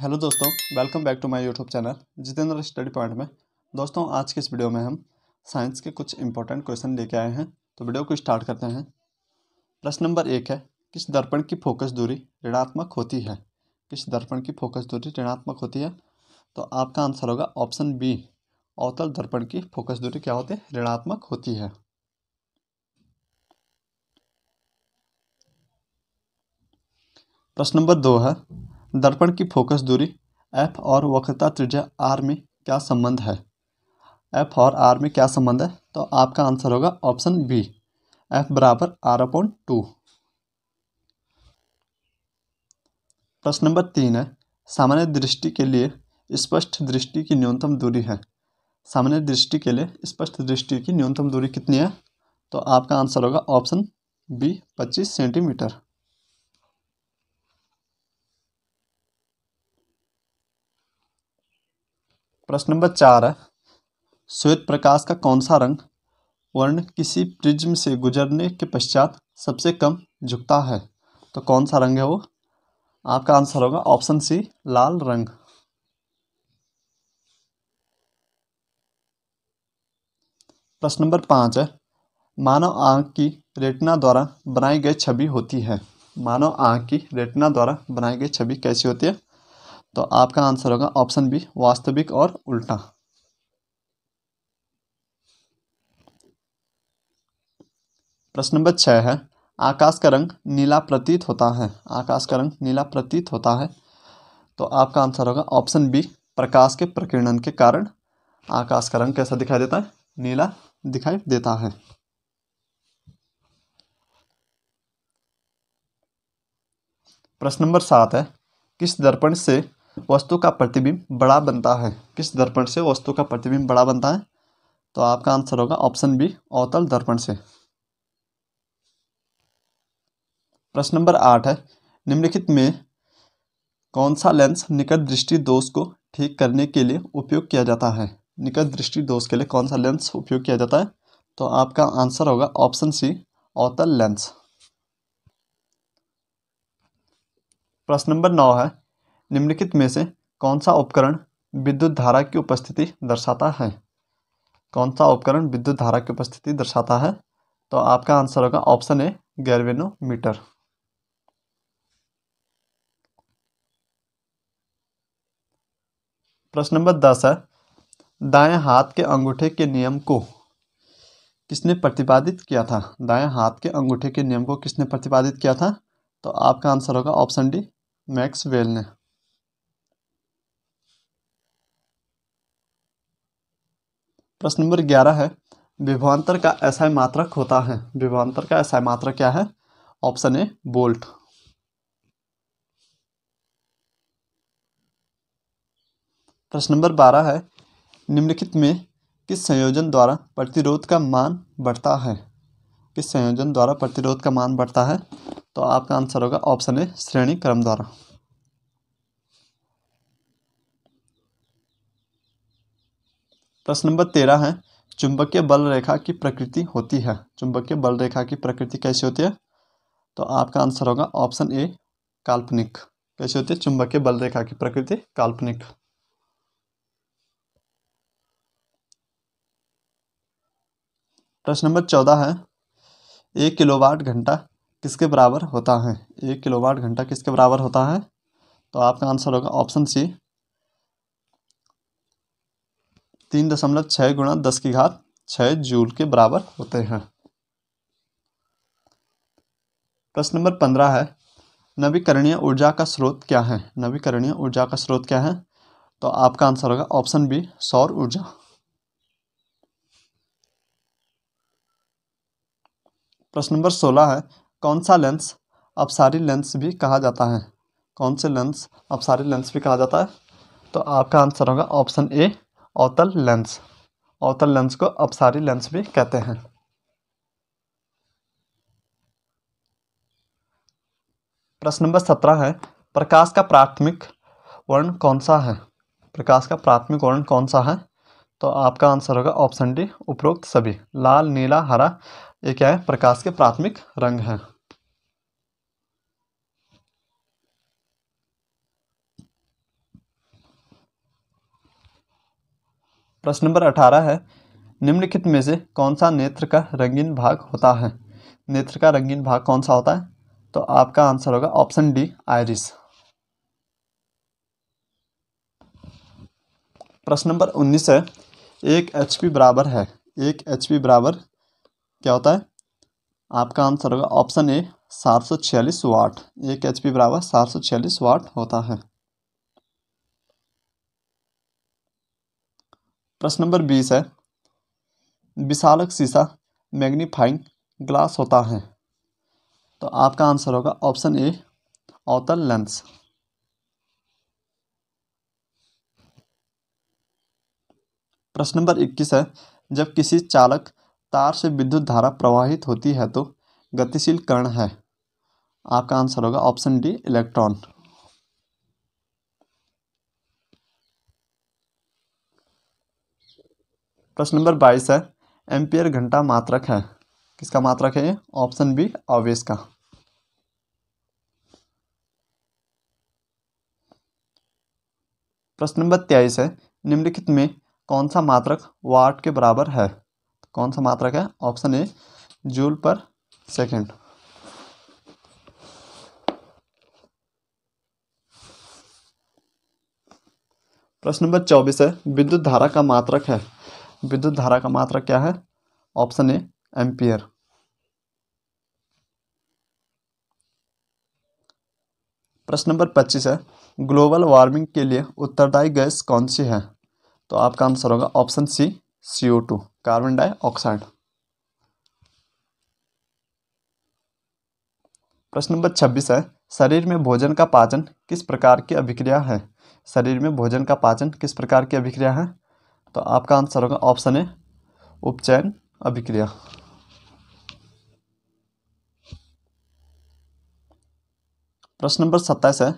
Hello दोस्तों, welcome back to my YouTube channel Jitendra study point में। दोस्तों, आज के इस वीडियो में हम साइंस के कुछ इंपॉर्टेंट क्वेश्चन लेके आए हैं। तो वीडियो को स्टार्ट करते हैं। प्रश्न नंबर 1 है, किस दर्पण की फोकस दूरी ऋणात्मक होती है? किस दर्पण की फोकस दूरी ऋणात्मक होती है? तो आपका आंसर होगा ऑप्शन बी, अवतल दर्पण की फोकस दूरी क्या होती है? ऋणात्मक होती है। प्रश्न नंबर 2 है, दर्पण की फोकस दूरी एफ और वक्रता त्रिज्या आर में क्या संबंध है? एफ और आर में क्या संबंध है? तो आपका आंसर होगा ऑप्शन बी, एफ बराबर r/2। प्रश्न नंबर 3 है, सामान्य दृष्टि के लिए स्पष्ट दृष्टि की न्यूनतम दूरी है। सामान्य दृष्टि के लिए स्पष्ट दृष्टि की न्यूनतम दूरी कितनी है? तो आपका आंसर होगा ऑप्शन बी, 25 सेंटीमीटर। प्रश्न नंबर 4 है, श्वेत प्रकाश का कौन सा रंग वर्ण किसी प्रिज्म से गुजरने के पश्चात सबसे कम झुकता है? तो कौन सा रंग है वो? आपका आंसर होगा ऑप्शन सी, लाल रंग। प्रश्न नंबर 5 है, मानव आंख की रेटिना द्वारा बनाई गई छवि होती है। मानव आंख की रेटिना द्वारा बनाई गई छवि कैसी होती है? तो आपका आंसर होगा ऑप्शन बी, वास्तविक और उल्टा। प्रश्न नंबर 6 है, आकाश का रंग नीला प्रतीत होता है। आकाश का रंग नीला प्रतीत होता है। तो आपका आंसर होगा ऑप्शन बी, प्रकाश के प्रकीर्णन के कारण आकाश का रंग कैसा दिखाई देता है? नीला दिखाई देता है। प्रश्न नंबर 7 है, किस दर्पण से वस्तु का प्रतिबिंब बड़ा बनता है? किस दर्पण से वस्तु का प्रतिबिंब बड़ा बनता है? तो आपका आंसर होगा ऑप्शन बी, अवतल दर्पण से। प्रश्न नंबर 8 है, निम्नलिखित में कौन सा लेंस निकट दृष्टि दोष को ठीक करने के लिए उपयोग किया जाता है? निकट दृष्टि दोष के लिए कौन सा लेंस उपयोग किया जाता है? तो आपका आंसर होगा ऑप्शन सी, अवतल लेंस। प्रश्न नंबर 9 है, निम्नलिखित में से कौन सा उपकरण विद्युत धारा की उपस्थिति दर्शाता है? कौन सा उपकरण विद्युत धारा की उपस्थिति दर्शाता है? तो आपका आंसर होगा ऑप्शन ए, गैल्वेनोमीटर। प्रश्न नंबर 10 है, दाएं हाथ के अंगूठे के नियम को किसने प्रतिपादित किया था? दाएं हाथ के अंगूठे के नियम को किसने प्रतिपादित किया था? तो आपका आंसर होगा ऑप्शन डी, मैक्सवेल ने। प्रश्न नंबर 11 है, विभवांतर का एसआई मात्रक होता है। विभवांतर का एसआई मात्रक क्या है? Option A, volt. प्रश्न नंबर 12 है, निम्नलिखित में किस संयोजन द्वारा प्रतिरोध का मान बढ़ता है? किस संयोजन द्वारा प्रतिरोध का मान बढ़ता है? तो आपका आंसर होगा ऑप्शन ए, श्रेणी क्रम द्वारा। प्रश्न नंबर 13 है, चुंबकीय बल रेखा की प्रकृति होती है। चुंबकीय बल रेखा की प्रकृति कैसी होती है? तो आपका आंसर होगा ऑप्शन ए, काल्पनिक। कैसी होती है चुंबकीय बल रेखा की प्रकृति? काल्पनिक। प्रश्न नंबर 14 है, 1 किलोवाट घंटा किसके बराबर होता है? 1 किलोवाट घंटा किसके बराबर होता है? तो आपका आंसर होगा ऑप्शन सी, 3.6 × 10⁶ जूल के बराबर होते हैं। प्रश्न नंबर 15 है, नवीकरणीय ऊर्जा का स्रोत क्या है? नवीकरणीय ऊर्जा का स्रोत क्या है? तो आपका आंसर होगा ऑप्शन बी, सौर ऊर्जा। प्रश्न नंबर 16 है, कौन सा लेंस अपसारी लेंस भी कहा जाता है? कौन से लेंस अपसारी लेंस भी कहा जाता है? तो आपका आंसर होगा ऑप्शन ए, अवतल लेंस। अवतल लेंस को अपसारी लेंस भी कहते हैं। प्रश्न नंबर 17 है, प्रकाश का प्राथमिक वर्ण कौन सा है? प्रकाश का प्राथमिक वर्ण कौन सा है? तो आपका आंसर होगा ऑप्शन डी, उपरोक्त सभी। लाल, नीला, हरा, ये क्या है? प्रकाश के प्राथमिक रंग हैं। प्रश्न नंबर 18 है, निम्नलिखित में से कौन सा नेत्र का रंगीन भाग होता है? नेत्र का रंगीन भाग कौन सा होता है? तो आपका आंसर होगा ऑप्शन डी, आइरिस। प्रश्न नंबर 19 है, 1 HP बराबर है, 1 HP बराबर क्या होता है? आपका आंसर होगा ऑप्शन ए, 746 वाट। 1 HP बराबर 746 वाट होता है। प्रश्न नंबर 20 है, विशालक शीशा मैग्नीफाइंग ग्लास होता है। तो आपका आंसर होगा ऑप्शन ए, अवतल लेंस। प्रश्न नंबर 21 है, जब किसी चालक तार से विद्युत धारा प्रवाहित होती है तो गतिशील कण है। आपका आंसर होगा ऑप्शन डी, इलेक्ट्रॉन। प्रश्न नंबर 22 है, एम्पियर घंटा मात्रक है। किसका मात्रक है ये? ऑप्शन बी, आवेश का। प्रश्न नंबर 23 है, निम्नलिखित में कौन सा मात्रक वाट के बराबर है? कौन सा मात्रक है? ऑप्शन ए, जूल पर सेकेंड। प्रश्न नंबर 24 है, विद्युत धारा का मात्रक है। विद्युत धारा का मात्रक क्या है? Option A, ampere. प्रश्न नंबर 25 है, ग्लोबल वार्मिंग के लिए उत्तरदायी गैस कौन सी है? तो आपका आंसर होगा option C, CO2, carbon dioxide. प्रश्न नंबर 26 है, शरीर में भोजन का पाचन किस प्रकार की अभिक्रिया है? शरीर में भोजन का पाचन किस प्रकार की अभिक्रिया है? तो आपका आंसर होगा ऑप्शन ए, उपचयन अभिक्रिया। प्रश्न नंबर 27 है,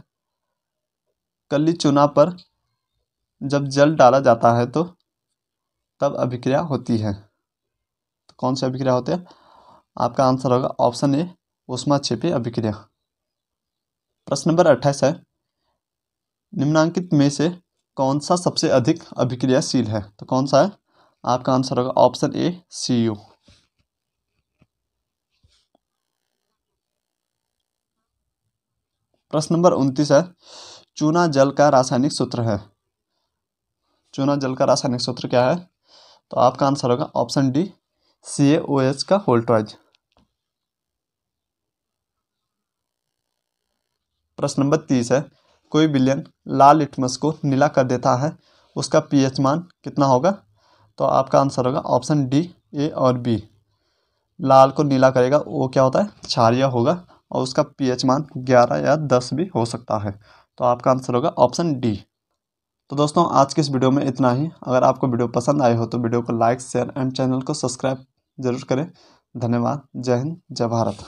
कली चूना पर जब जल डाला जाता है तो तब अभिक्रिया होती है। तो कौन सी अभिक्रिया होती है? आपका आंसर होगा ऑप्शन ए, ऊष्माक्षेपी अभिक्रिया। प्रश्न नंबर 28 है, निम्नांकित में से कौन सा सबसे अधिक अभिक्रियाशील है? तो कौन सा है? आपका आंसर होगा ऑप्शन ए, Cu। प्रश्न नंबर 29 है, चूना जल का रासायनिक सूत्र है। चूना जल का रासायनिक सूत्र क्या है? तो आपका आंसर होगा ऑप्शन डी, CaOH का होल ट्वाइस। प्रश्न नंबर 30 है, कोई विलयन लाल लिटमस को नीला कर देता है, उसका pH मान कितना होगा? तो आपका आंसर होगा ऑप्शन डी, ए और बी। लाल को नीला करेगा वो क्या होता है? क्षारीय होगा, और उसका pH मान 11 या 10 भी हो सकता है। तो आपका आंसर होगा ऑप्शन डी। तो दोस्तों आज के इस वीडियो में इतना ही। अगर आपको वीडियो पसंद आए हो तो वीडियो को लाइक, शेयर एंड चैनल को सब्सक्राइब जरूर करें। धन्यवाद। जय हिंद, जय भारत।